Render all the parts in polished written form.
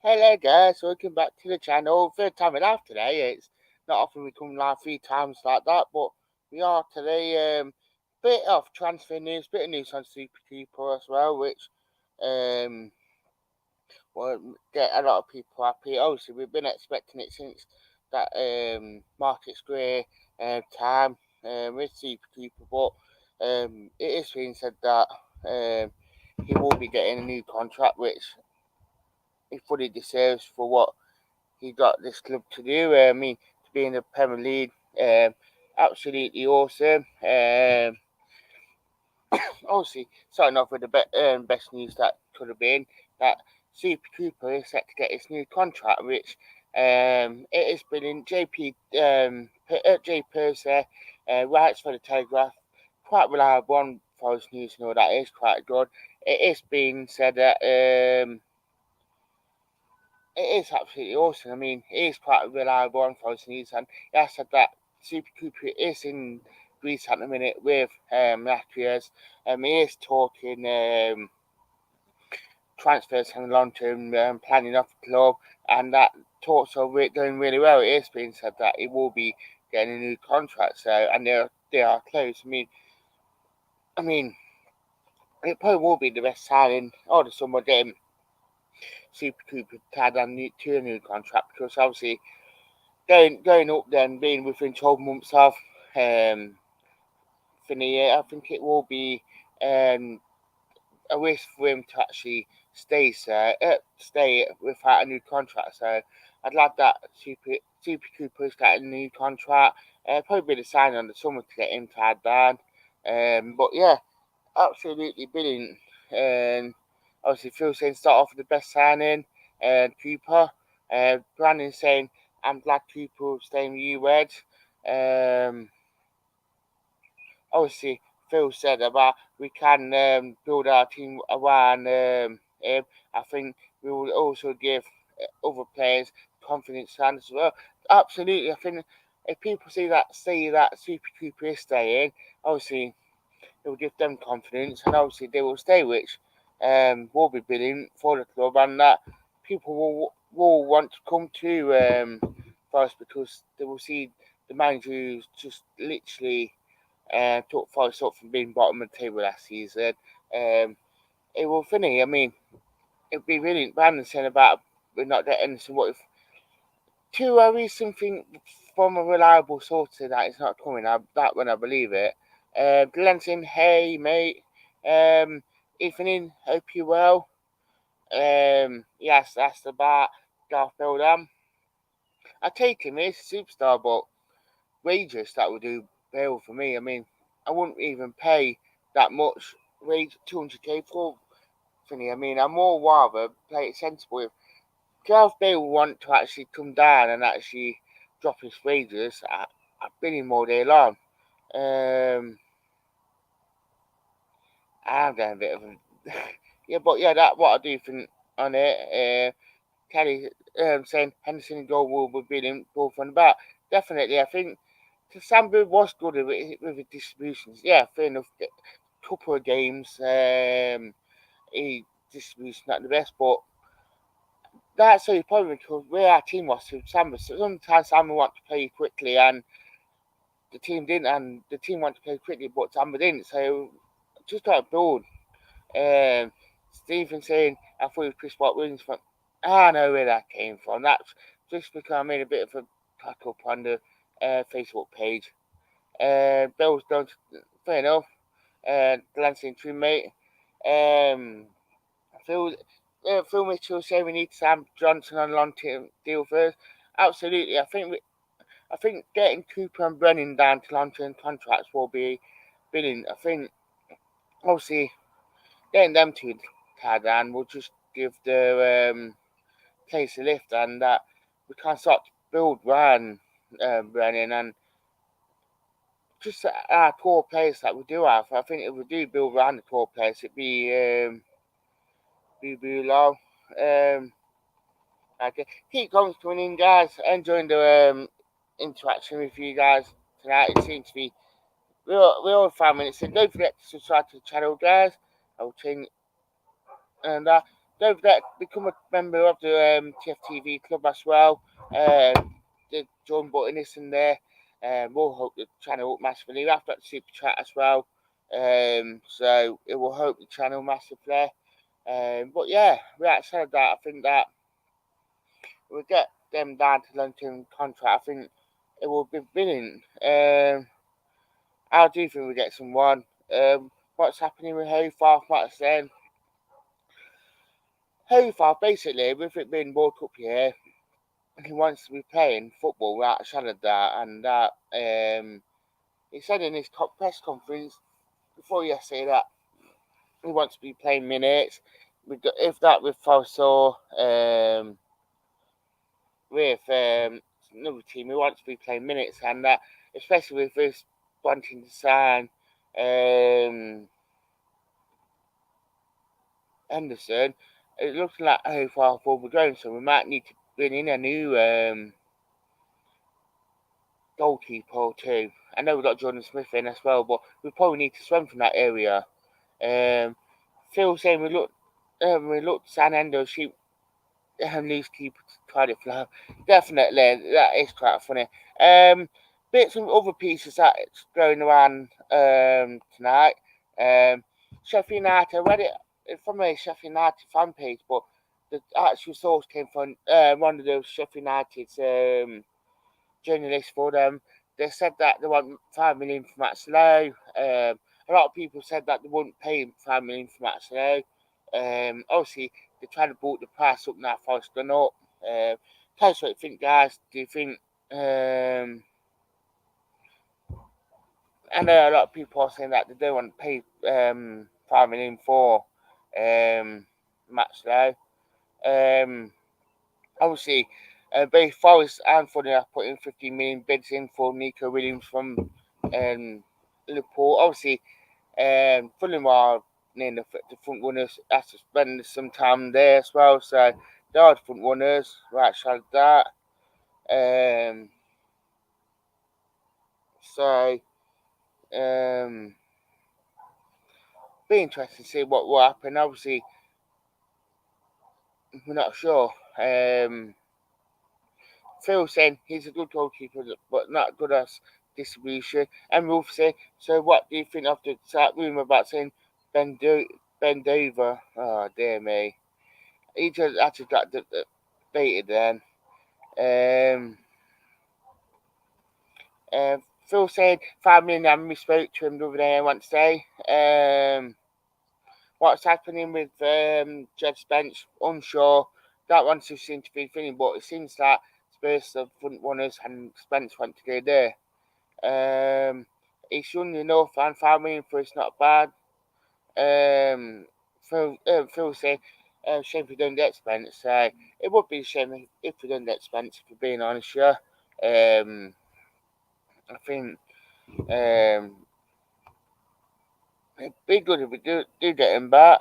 Hello guys, welcome back to the channel. Third time and half today. It's not often we come live 3 times like that, but we are today. Bit of transfer news, bit of news on Super Keeper as well, which um will get a lot of people happy. Obviously, we've been expecting it since that Markets Grey time with Super Keeper, but it is being said that he will be getting a new contract, which he fully deserves for what he got this club to do. I mean, to be in the Premier League, absolutely awesome. Obviously, starting off with the best news that could have been that Super Cooper is set to get his new contract, which it has been in J. Purser writes for the Telegraph, quite reliable on Forest News and all that is quite good. It is being said that it is absolutely awesome. I mean, it is quite reliable on Forest News, and he has said that Super Cooper is in Greece at the minute with Latrias. He is talking transfers and long term planning of the club, and that talks are going really well. It is being said that he will be getting a new contract, so and they are close. I mean, it probably will be the best signing of the summer game. Super Cooper tied on to a new contract because obviously going up then being within 12 months of um Finny, I think it will be um a risk for him to actually stay without a new contract. So I'd like that Super Cooper's got a new contract. Probably be the sign on the summer to get him tied down. But yeah, absolutely brilliant. And obviously, Phil saying start off with the best signing. Cooper. Brandon saying I'm glad Cooper will stay in the Reds. Um, Obviously, Phil said about we can build our team around him. I think we will also give other players confidence and as well. Absolutely, I think if people see that Super Cooper is staying, obviously it will give them confidence, and obviously they will stay, which will be brilliant for the club, and that people will want to come to Forest because they will see the manager who's just literally took Forest up from being bottom of the table last season. Um, it will finish. I mean, it'd be brilliant. Brandon saying about we're not getting anything. What if two something from a reliable source say that it's not coming? That when I believe it. Glenn saying, "Hey mate, evening. Hope you're well." Yes, that's about Garth Bell. I take him. He's a superstar, but wages that would do bail for me. I mean, I wouldn't even pay that much wage, 200k for Finney. I mean, I'm more rather play it sensible. If Gareth Bale want to actually come down and actually drop his wages, I've been him all day long. Um, I'm getting a bit of a yeah, but yeah, that what I do think on it. Kelly saying Henderson and goal will be beating both on the back. Definitely, I think Samba was good with his distributions. Yeah, fair enough. Couple of games, he distribution not the best, but that's the problem because where our team was with Samba. So sometimes Samba want to play quickly and the team didn't, and the team want to play quickly, but Samba didn't. So just got to build. Um, Stephen saying I thought it was Chris Watt Williams from. I know where that came from. That's just because I made a bit of a pack up on the Facebook page. Bill's done fair enough. Glancing through, mate. Um, Phil, Phil Mitchell saying we need Sam Johnson on long term deal first. Absolutely, I think getting Cooper and Brennan down to long term contracts will be brilliant. I think obviously getting them two tied down will just give the place a lift, and that we can start to build around Brennan and just our core players that we do have. I think if we do build around the core players, it'd be low. Okay, keep coming in, guys. Enjoying the interaction with you guys tonight. It seems to be we're all 5 minutes in. Don't forget to subscribe to the channel, guys. I will change and don't forget become a member of the TFTV club as well. The join button is in there. We'll help the channel up massively. We have got the super chat as well. So it will help the channel massively. But yeah, outside of that, I think that we'll get them down to long-term contract. I think it will be brilliant. I do think we get someone. What's happening with Hofarth, what I said. Hofarth, basically, with it being World Cup year, he wants to be playing football without a shadow of doubt, and that he said in his press conference before yesterday that he wants to be playing minutes. If that with Fosso, with another team, he wants to be playing minutes, and that especially with us wanting to sign Henderson, it looks like how far forward we're going, so we might need to bring in a new goalkeeper or two. I know we've got Jordan Smith in as well, but we probably need to strengthen that area. Phil saying we looked San Endo sheep loose keeper tried it for definitely that is quite funny. Bits of other pieces that's going around tonight. Sheffield United, I read it from a Sheffield United fan page, but the actual source came from one of those Sheffield United's journalists for them. They said that they want 5 million for Matt Slow. A lot of people said that they wouldn't pay him 5 million for Matt Slow. Obviously, they're trying to boost the price up now for it's gone up. Tell us what you think, guys. Do you think? I know a lot of people are saying that they don't want to pay 5 million for Matt Slow. Obviously, both Forest and Fulham have put in 15 million bids in for Nico Williams from Liverpool. Obviously, Fulham are near the front runners. Has to spend some time there as well. So they are the front runners. Right, shall that. So be interesting to see what will happen. Obviously, we're not sure. Phil saying he's a good goalkeeper, but not good as distribution. And Wolf saying, so what do you think of the rumour about saying bend over? Oh, dear me. He just actually got baited then. Um, Phil saying 5 million and we spoke to him the other day, I want to say. What's happening with Jed Spence? Unsure. That one still seems to be feeling, but it seems that Spurs are front runners and Spence want to go there. He's young enough and 5 million for it's not bad. Phil saying, shame if we don't get Spence. It would be a shame if we don't get Spence, if we're being honest, yeah. I think it'd be good if we do get him back,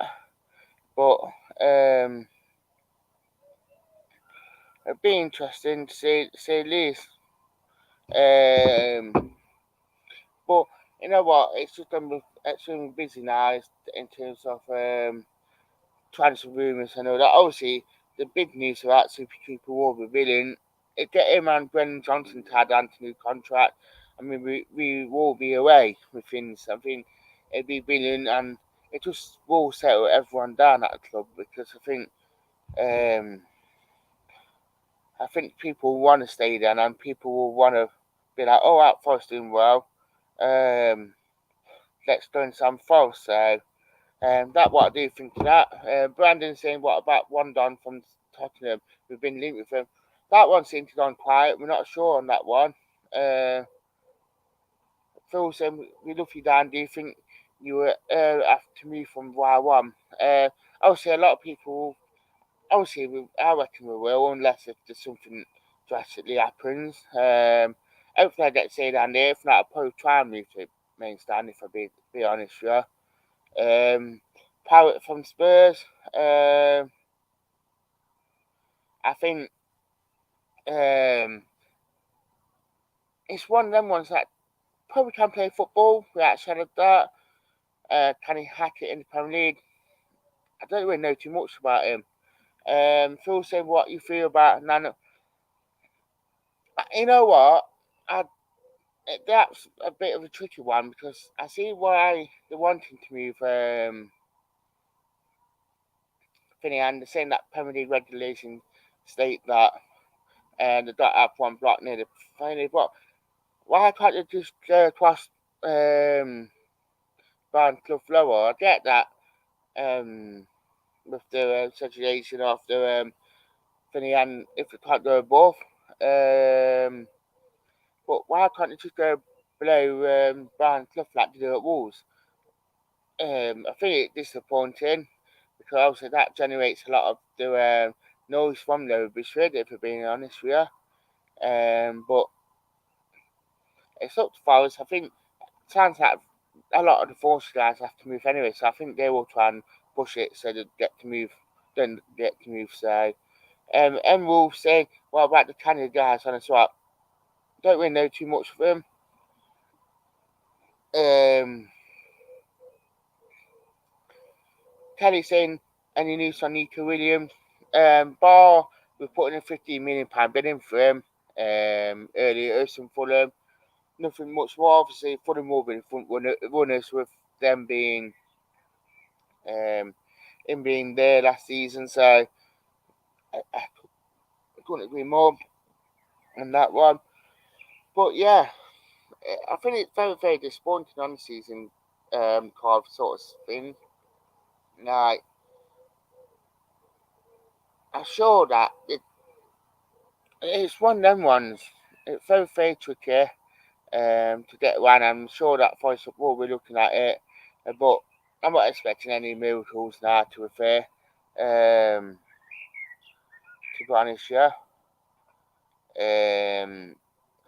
but it'd be interesting to say least. But you know what? It's just extremely busy now in terms of transfer rumours and all that. Obviously, the big news about Super Cooper will be brilliant. It get him and Brendan Johnson tied down to new contract. I mean, we will be away within something. It'd be brilliant, and it just will settle everyone down at the club because um, I think people want to stay there, and people will want to be like, "Oh, out Forest doing well. Let's go and Sam Forest." So that what I do think of that. Brandon saying, what about Wandon from Tottenham? We've been linked with him. That one seems to have gone quiet. We're not sure on that one. Phil saying, we love you, Dan. Do you think you were have to move from Y1? Obviously, a lot of people, obviously, I reckon we will, unless if there's something drastically happens. Hopefully, I get to say down there. If not, I'll probably try and move to main stand, if I be honest, yeah. Pirate from Spurs. I think it's one of them ones that probably can play football without a shadow of doubt. Can he hack it in the Premier League? I don't really know too much about him. Phil saying what you feel about Nano. You know what? I, that's a bit of a tricky one because I see why they're wanting to move Finney, and they're saying that Premier League regulations state that they don't have one block near the final. But why can't they just go across Barn Clough Lower? I get that with the situation of the Finney, and if they can't go above. Um, but why can't they just go below Barn Clough like they do at Wolves? I think it's disappointing because obviously that generates a lot of the noise from the Bishford, if we're being honest with you. But it's up to Forest. I think it sounds like a lot of the Forest guys have to move anyway, so I think they will try and push it so they get to move. Then get to move. So, and Wolves saying, "What about the Canada guys on the swap? Don't really know too much of them." Um, Kelly saying, "Any news on Nico Williams?" Bar we're putting a £15 million bid in for him earlier, some Fulham. Nothing much more. Obviously, Fulham will be the front runners with them being um, him being there last season. So I couldn't agree more on that one. But yeah, I think it's very very disappointing on the season card sort of thing. Like I'm sure that it's one of them ones. It's very very tricky to get one. I'm sure that Forest will be looking at it, but I'm not expecting any miracles now. To be fair, to be honest, yeah.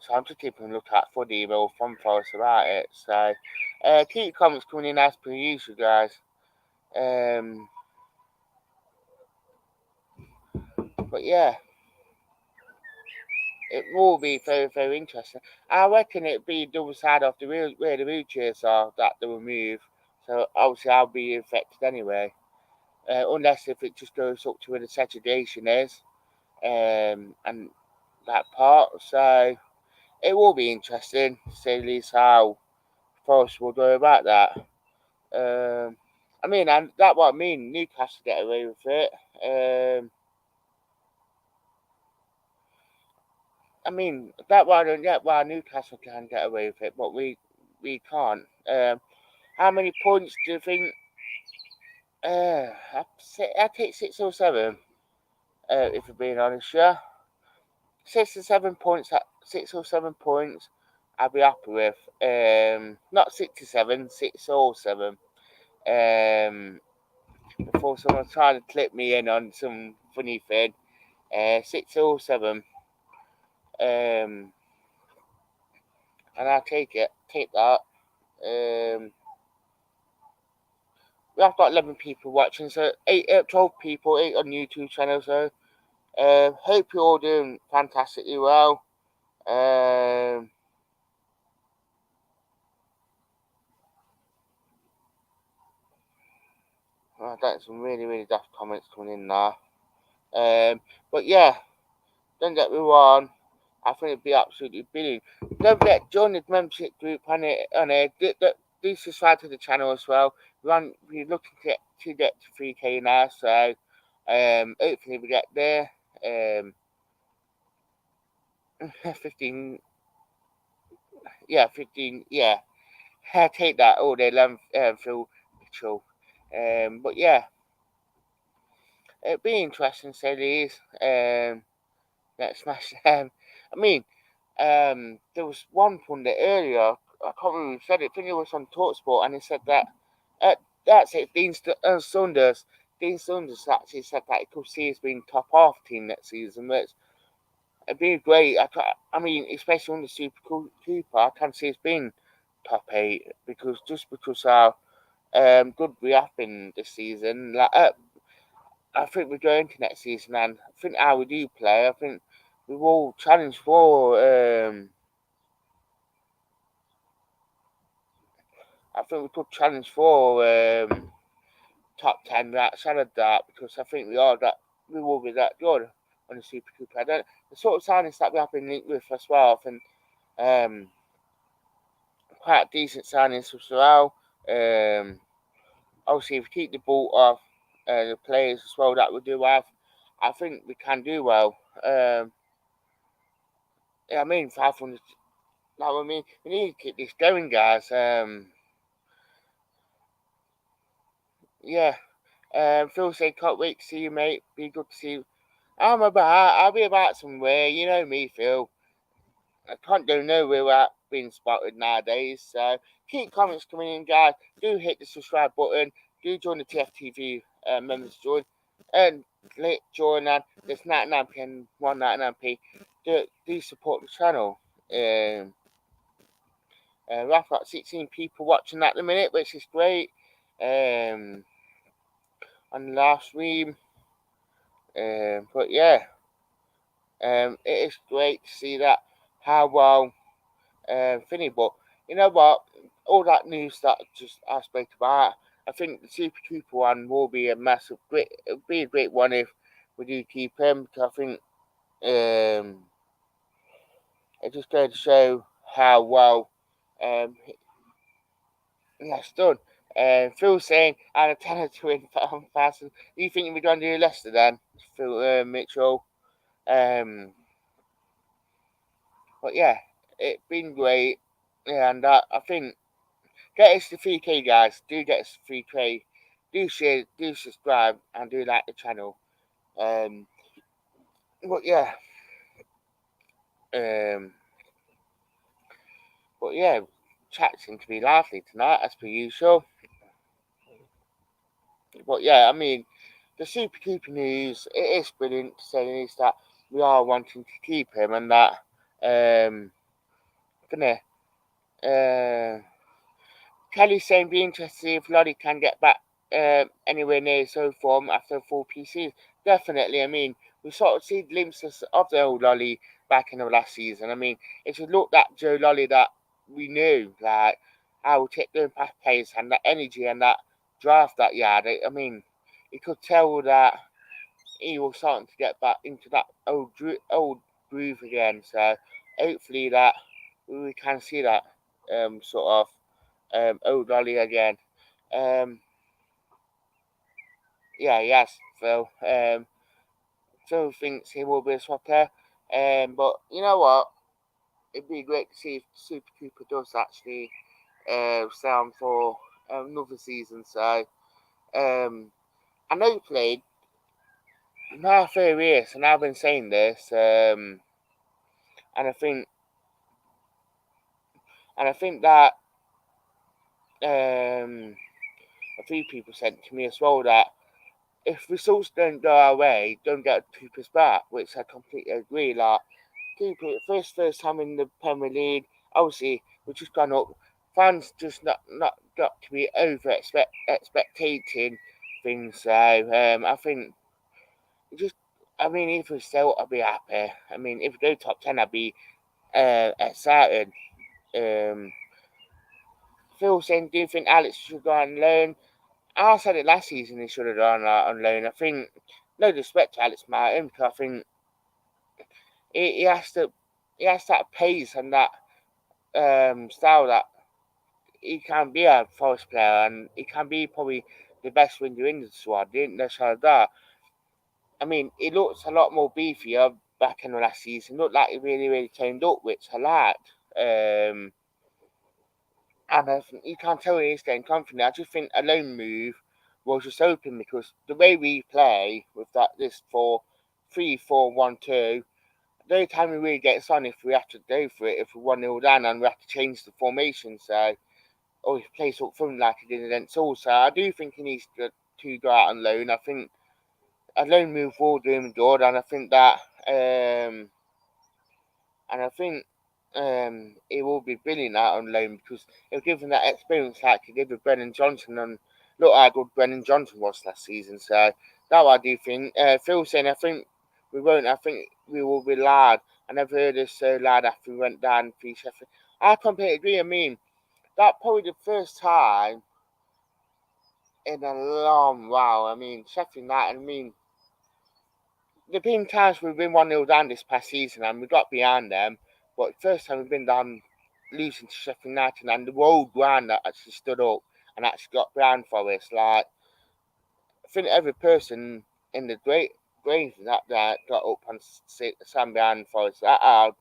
So I'm just keeping a look out for the email from Forest about it. So keep comments coming in as per usual, guys. Um, but yeah, it will be very very interesting. I reckon it'll be double side of the where the wheelchairs are that they will move. So obviously I'll be affected anyway. Unless if it just goes up to where the segregation is, and that part. So it will be interesting to say at least how Forest will go about that. I mean, and that what I mean. Newcastle get away with it. I mean, that why I don't get why Newcastle can get away with it, but we can't. How many points do you think? I take 6 or 7. If we're being honest, yeah. 6 or 7 points, 6 or 7 points, I'll be happy with. Not 67, 6 or 7. Um, Before someone trying to clip me in on some funny thing. 6 or 7. Um, and I'll take it. Take that. Um, we have got 11 people watching, so 12 people, 8 on YouTube channel. So hope you're all doing fantastically well. I got some really, really daft comments coming in now. But yeah, don't get me wrong. I think it'd be absolutely brilliant. Don't forget, join the membership group on it. Do subscribe to the channel as well. We're looking to get to 3K now, so hopefully we get there. 15, yeah, 15, yeah. I take that all day long, Phil Mitchell. But yeah, it'd be interesting, say these. Let's smash. I mean, there was one pundit earlier. I can't remember who said it. I think it was on Talksport, and he said that uh, that's it. Saunders. Dean Saunders actually said that he could see us being top half team next season. Which it'd be great. I mean, especially on the Super Cooper, I can see us being top 8 because how good we have been this season. Like, I think we're going to next season, and I think how we do play. I think we will challenge for. I think we could challenge for top 10 outside of that because I think we are that. we will be that good on the Super Cooper. I don't, the sort of signings that we have been linked with as well, I think quite decent signings as well. Obviously, if we keep the ball off the players as well that we do have, I think we can do well. Yeah, I mean, 500. No, I mean, we need to keep this going, guys. Yeah. Phil said, can't wait to see you, mate. Be good to see you. I'll be about somewhere. You know me, Phil. I can't go nowhere without being spotted nowadays. So keep comments coming in, guys. Do hit the subscribe button. Do join the TFTV members join. And click join on this 99p and 199p. Do support the channel. I've got 16 people watching at the minute, which is great. On the last stream. But yeah, it is great to see that how well Finny. But you know what? All that news that just I spoke about, I think the Super Cooper one will be a massive great. It'll be a great one if we do keep him. Because I think it just goes to show how well um, he has done. Phil saying, "I'm a 10 to win fast." You think we're going to do Leicester then, Phil Mitchell? But yeah, it's been great, and I think get us to 3K, guys. Do get us to 3K. Do share, do subscribe, and do like the channel. Um, but yeah, um, but yeah, chat seemed to be lively tonight as per usual. But yeah, I mean, the Super Cooper news, it is brilliant to say the least that we are wanting to keep him and that gonna Kelly's saying be interested to see if Lottie can get back anywhere near so form after 4 PCs. Definitely, I mean, we sort of see glimpses of the old Lolly back in the last season. I mean, if you looked at Joe Lolly that we knew, like how he kept doing past pace and that energy and that draft that he had, I mean, you could tell that he was starting to get back into that old groove again. So hopefully that we can see that sort of old Ollie again. Um, yeah, yes, Phil. Phil thinks he will be a swapper. But you know what? It'd be great to see if Super Cooper does actually stay on for another season. So I know he played now 3 years, and I've been saying this, and I think that a few people said to me as well that if results don't go our way, don't get Cooper's back, which I completely agree. Like Cooper, first time in the Premier League, obviously we've just gone up. Fans just not got to be expectating things. So I think just I mean if we still I'd be happy. I mean if we go top 10 I'd be excited. Um, Phil saying, do you think Alex should go on loan? I said it last season he should have gone on loan. I think no disrespect to Alex Martin because I think he has to he has that pace and that style that he can be a force player and he can be probably the best winger in the squad. Didn't necessarily that. I mean, he looks a lot more beefier back in the last season. Looked like he really toned up, which I liked. And I think you can't tell he's getting confident. I just think a loan move was just open because the way we play with this 4-3-4-1-2. The only time we really get us on if we have to go for it, if we're 1-0 down and we have to change the formation, so or he plays up front like he did against Hull. So I do think he needs to go out on loan. I think a loan move will do him good, and I think that and I think he will be brilliant out on loan because he'll give him that experience like he did with Brennan Johnson. And look how good Brennan Johnson was last season. So that I do think. Phil saying I think we won't. I think we will be loud. I never heard us so loud after we went down for Sheffield. I completely agree. I mean, that probably the first time in a long while. I mean, Sheffield United. I mean, there've been times we've been 1-0 down this past season and we got behind them, but first time we've been down losing to Sheffield United and the whole ground that actually stood up and actually got behind Forest. Like, I think every person in the grave that got up and stand behind Forest, that how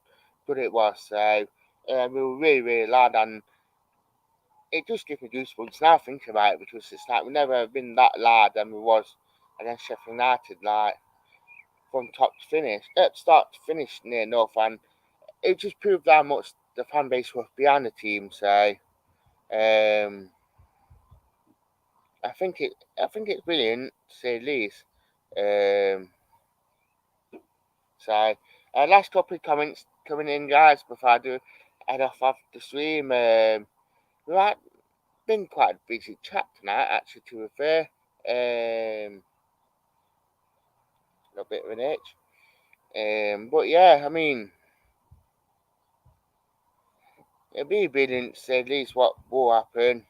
good it was. So we were really, really loud, and it just gives me goosebumps now thinking about it, because it's like we've never been that loud than we was against Sheffield United, like from top to finish, start to finish near enough, and it just proved how much the fan base was behind the team. So um, I think it's brilliant to say the least. Um, so last couple of comments coming in, guys, before I do head off the stream. We've been quite a busy chat tonight, actually, to be fair. A bit of an itch. But yeah, I mean, it'll be brilliant to say at least what will happen.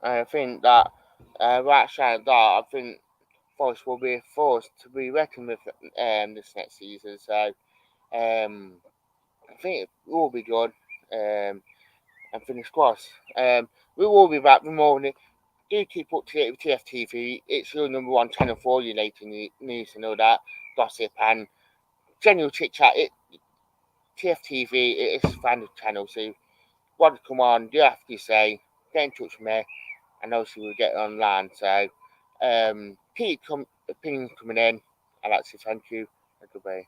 I think that right side of that, I think Forest will be a force to be reckoned with this next season. So I think it will be good. And fingers crossed. We will be back with more. Do keep up to date with TFTV. It's your number one channel for you later news and all that gossip and general chit chat. TFTV, it is a fan channel, so want to come on, do you have to say, get in touch with me, and obviously we'll get online. So keep opinions coming in. I'd like to say thank you and goodbye.